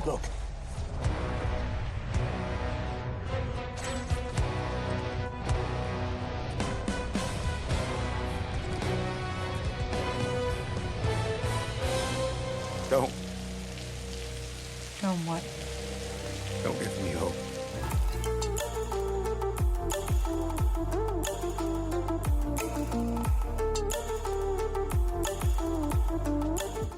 Look. Don't. Don't what? Don't give me hope.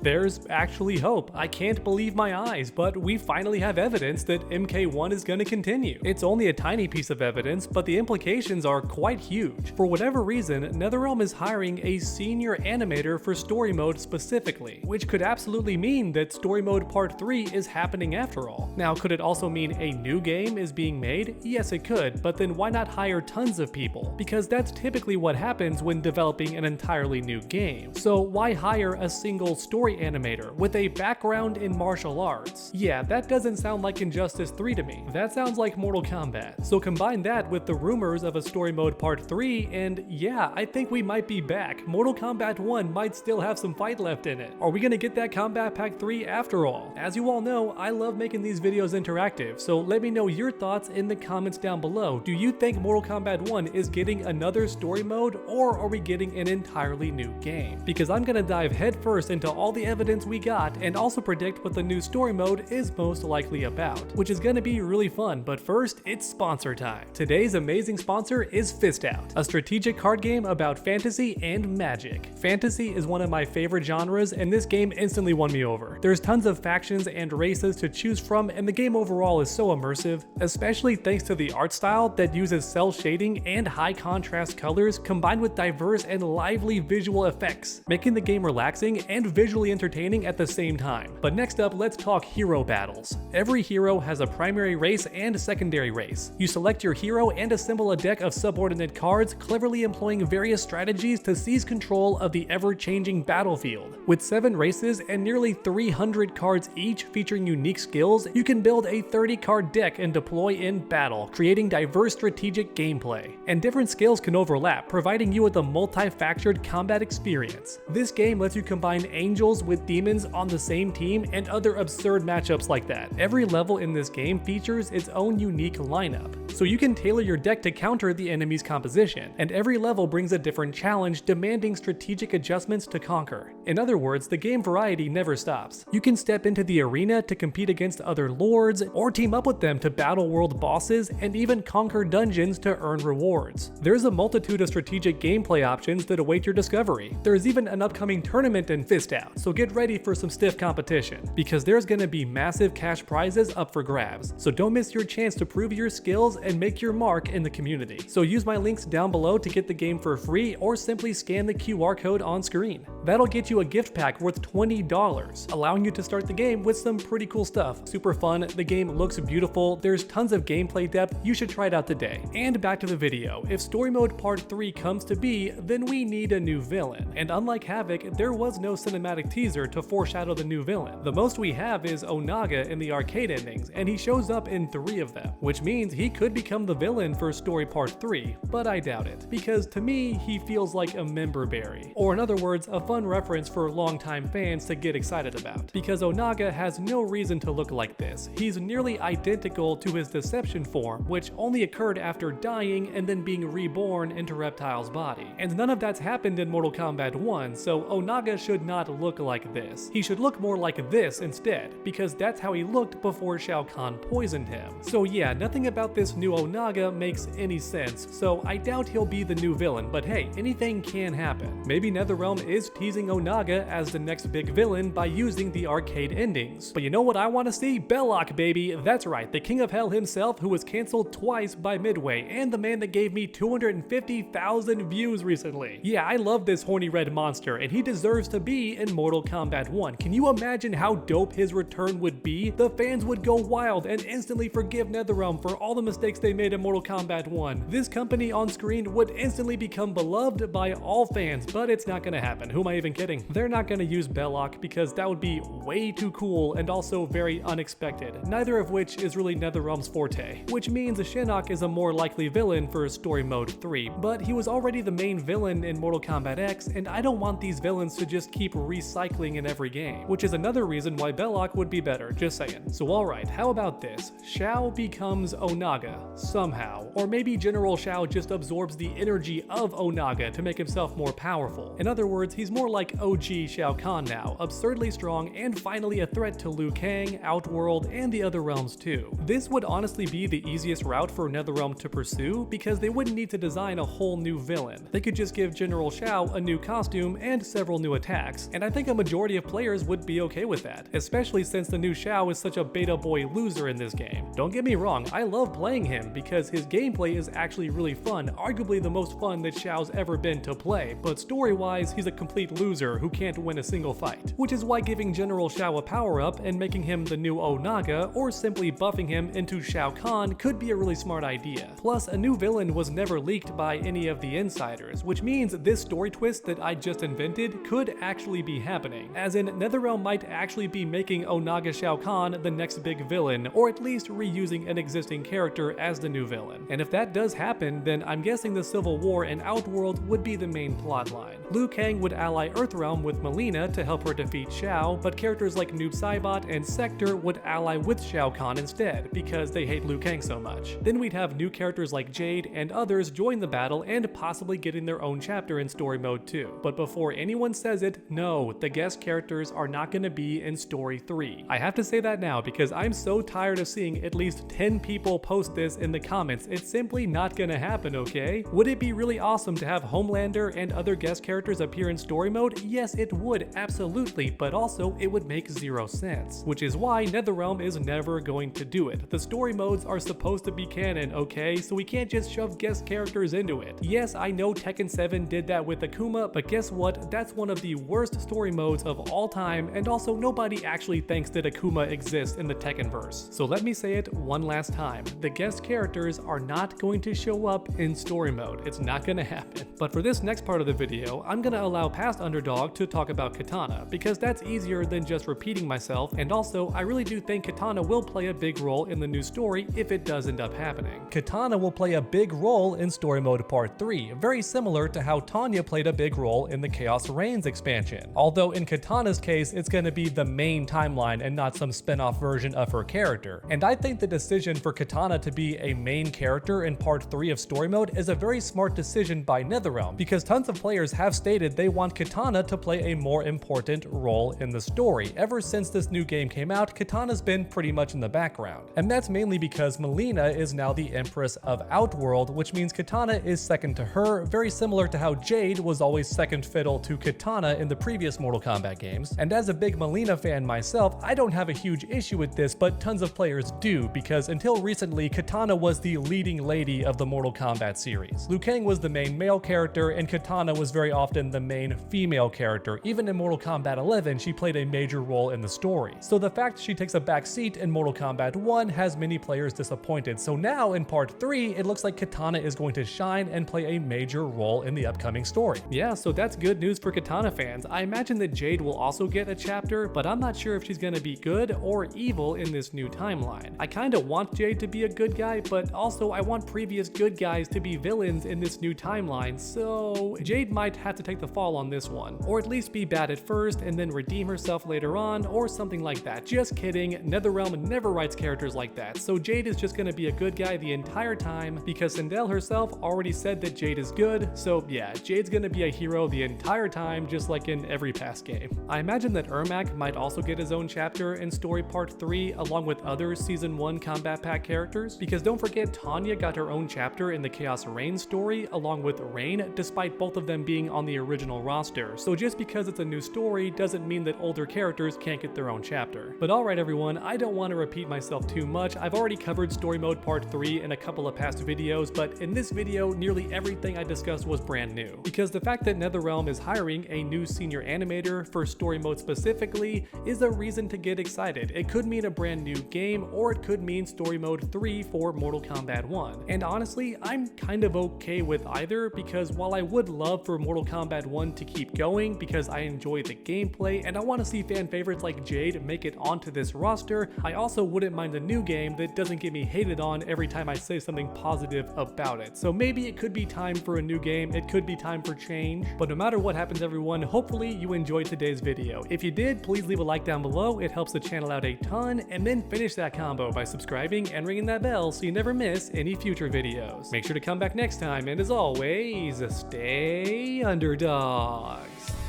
There's actually hope. I can't believe my eyes, but we finally have evidence that MK1 is going to continue. It's only a tiny piece of evidence, but the implications are quite huge. For whatever reason, NetherRealm is hiring a senior animator for story mode specifically, which could absolutely mean that story mode part 3 is happening after all. Now, could it also mean a new game is being made? Yes, it could, but then why not hire tons of people? Because that's typically what happens when developing an entirely new game. So why hire a single story animator with a background in martial arts? Yeah, that doesn't sound like Injustice 3 to me. That sounds like Mortal Kombat. So combine that with the rumors of a story mode part 3 and yeah, I think we might be back. Mortal Kombat 1 might still have some fight left in it. Are we gonna get that Combat Pack 3 after all? As you all know, I love making these videos interactive, so let me know your thoughts in the comments down below. Do you think Mortal Kombat 1 is getting another story mode, or are we getting an entirely new game? Because I'm gonna dive headfirst into all the evidence we got and also predict what the new story mode is most likely about, which is gonna be really fun. But first, it's sponsor time. Today's amazing sponsor is Fist Out, a strategic card game about fantasy and magic. Fantasy is one of my favorite genres, and this game instantly won me over. There's tons of factions and races to choose from, and the game overall is so immersive, especially thanks to the art style that uses cel shading and high contrast colors combined with diverse and lively visual effects, making the game relaxing and visually entertaining at the same time. But next up, let's talk hero battles. Every hero has a primary race and secondary race. You select your hero and assemble a deck of subordinate cards, cleverly employing various strategies to seize control of the ever-changing battlefield. With 7 races and nearly 300 cards each featuring unique skills, you can build a 30-card deck and deploy in battle, creating diverse strategic gameplay. And different skills can overlap, providing you with a multi-factored combat experience. This game lets you combine angels with demons on the same team and other absurd matchups like that. Every level in this game features its own unique lineup, so you can tailor your deck to counter the enemy's composition, and every level brings a different challenge demanding strategic adjustments to conquer. In other words, the game variety never stops. You can step into the arena to compete against other lords, or team up with them to battle world bosses, and even conquer dungeons to earn rewards. There's a multitude of strategic gameplay options that await your discovery. There's even an upcoming tournament in Fist Out, so get ready for some stiff competition, because there's gonna be massive cash prizes up for grabs. So don't miss your chance to prove your skills and make your mark in the community. So use my links down below to get the game for free, or simply scan the QR code on screen. That'll get you a gift pack worth $20, allowing you to start the game with some pretty cool stuff. Super fun, the game looks beautiful, there's tons of gameplay depth, you should try it out today. And back to the video, if story mode part 3 comes to be, then we need a new villain. And unlike Havoc, there was no cinematic teaser to foreshadow the new villain. The most we have is Onaga in the arcade endings, and he shows up in 3 of them, which means he could become the villain for story part 3, but I doubt it, because to me, he feels like a member berry. Or in other words, a fun reference for longtime fans to get excited about, because Onaga has no reason to look like this. He's nearly identical to his Deception form, which only occurred after dying and then being reborn into Reptile's body. And none of that's happened in Mortal Kombat 1, so Onaga should not look like this. He should look more like this instead, because that's how he looked before Shao Kahn poisoned him. So yeah, nothing about this new Onaga makes any sense, so I doubt he'll be the new villain, but hey, anything can happen. Maybe NetherRealm is teasing Onaga as the next big villain by using the arcade endings. But you know what I want to see? Belloc, baby! That's right, the King of Hell himself, who was cancelled twice by Midway, and the man that gave me 250,000 views recently. Yeah, I love this horny red monster, and he deserves to be in Mortal Kombat 1. Can you imagine how dope his return would be? The fans would go wild and instantly forgive NetherRealm for all the mistakes mistakes they made in Mortal Kombat 1, this company on screen would instantly become beloved by all fans, but it's not gonna happen. Who am I even kidding? They're not gonna use Belloc because that would be way too cool and also very unexpected, neither of which is really NetherRealm's forte, which means Shinnok is a more likely villain for Story Mode 3, but he was already the main villain in Mortal Kombat X, and I don't want these villains to just keep recycling in every game, which is another reason why Belloc would be better, just saying. So alright, how about this? Shao becomes Onaga, somehow, or maybe General Shao just absorbs the energy of Onaga to make himself more powerful. In other words, he's more like OG Shao Kahn now, absurdly strong and finally a threat to Liu Kang, Outworld, and the other realms too. This would honestly be the easiest route for NetherRealm to pursue because they wouldn't need to design a whole new villain. They could just give General Shao a new costume and several new attacks, and I think a majority of players would be okay with that, especially since the new Shao is such a beta boy loser in this game. Don't get me wrong, I love playing him because his gameplay is actually really fun, arguably the most fun that Shao's ever been to play, but story-wise, he's a complete loser who can't win a single fight. Which is why giving General Shao a power-up and making him the new Onaga, or simply buffing him into Shao Kahn could be a really smart idea. Plus, a new villain was never leaked by any of the insiders, which means this story twist that I just invented could actually be happening, as in NetherRealm might actually be making Onaga Shao Kahn the next big villain, or at least reusing an existing character as the new villain. And if that does happen, then I'm guessing the Civil War and Outworld would be the main plotline. Liu Kang would ally Earthrealm with Melina to help her defeat Shao, but characters like Noob Saibot and Sector would ally with Shao Kahn instead, because they hate Liu Kang so much. Then we'd have new characters like Jade and others join the battle and possibly getting their own chapter in Story Mode 2. But before anyone says it, no, the guest characters are not going to be in Story 3. I have to say that now because I'm so tired of seeing at least 10 people post this in the comments. It's simply not going to happen, okay? Would it be really awesome to have Homelander and other guest characters appear in Story Mode? Yes, it would, absolutely, but also it would make zero sense, which is why NetherRealm is never going to do it. The story modes are supposed to be canon, okay? So we can't just shove guest characters into it. Yes, I know Tekken 7 did that with Akuma, but guess what? That's one of the worst story modes of all time, and also nobody actually thinks that Akuma exists in the Tekkenverse. So let me say it one last time. The guest characters are not going to show up in story mode. It's not gonna happen. But for this next part of the video, I'm gonna allow past Underdog to talk about Kitana, because that's easier than just repeating myself, and also I really do think Kitana will play a big role in the new story if it does end up happening. Kitana will play a big role in Story Mode Part 3, very similar to how Tanya played a big role in the Chaos Reigns expansion. Although in Kitana's case, it's gonna be the main timeline and not some spin-off version of her character. And I think the decision for Kitana to be a main character in Part 3 of Story Mode is a very smart decision by NetherRealm, because tons of players have stated they want Kitana to play a more important role in the story. Ever since this new game came out, Kitana's been pretty much in the background. And that's mainly because Melina is now the Empress of Outworld, which means Kitana is second to her, very similar to how Jade was always second fiddle to Kitana in the previous Mortal Kombat games. And as a big Melina fan myself, I don't have a huge issue with this, but tons of players do, because until recently, Kitana was the leading lady of the Mortal Kombat series. Liu Kang was the main male character, and Kitana was very often the main female character. Even in Mortal Kombat 11, she played a major role in the story. So the fact she takes a back seat in Mortal Kombat 1 has many players disappointed. So now in Part 3, it looks like Kitana is going to shine and play a major role in the upcoming story. Yeah, so that's good news for Kitana fans. I imagine that Jade will also get a chapter, but I'm not sure if she's gonna be good or evil in this new timeline. I kinda want Jade to be a good guy, but also I want previous good guys to be villains in this new timeline, so Jade might have to take the fall on this one, or at least be bad at first and then redeem herself later on, or something like that. Just kidding, NetherRealm never writes characters like that, so Jade is just gonna be a good guy the entire time, because Sindel herself already said that Jade is good, so yeah, Jade's gonna be a hero the entire time, just like in every past game. I imagine that Ermac might also get his own chapter in Story Part 3, along with other Season 1 Combat Pack characters, because don't forget Tanya got her own chapter in the Chaos Reigns story, along with Rain, despite both of them being on the original roster. So just because it's a new story doesn't mean that older characters can't get their own chapter. But alright everyone, I don't want to repeat myself too much. I've already covered Story Mode Part 3 in a couple of past videos, but in this video, nearly everything I discussed was brand new. Because the fact that NetherRealm is hiring a new senior animator for Story Mode specifically is a reason to get excited. It could mean a brand new game, or it could mean Story Mode 3 for or Mortal Kombat 1. And honestly, I'm kind of okay with either, because while I would love for Mortal Kombat 1 to keep going because I enjoy the gameplay and I want to see fan favorites like Jade make it onto this roster, I also wouldn't mind a new game that doesn't get me hated on every time I say something positive about it. So maybe it could be time for a new game, it could be time for change, but no matter what happens everyone, hopefully you enjoyed today's video. If you did, please leave a like down below, it helps the channel out a ton, and then finish that combo by subscribing and ringing that bell so you never miss any future videos. Make sure to come back next time, and as always, stay underdogs.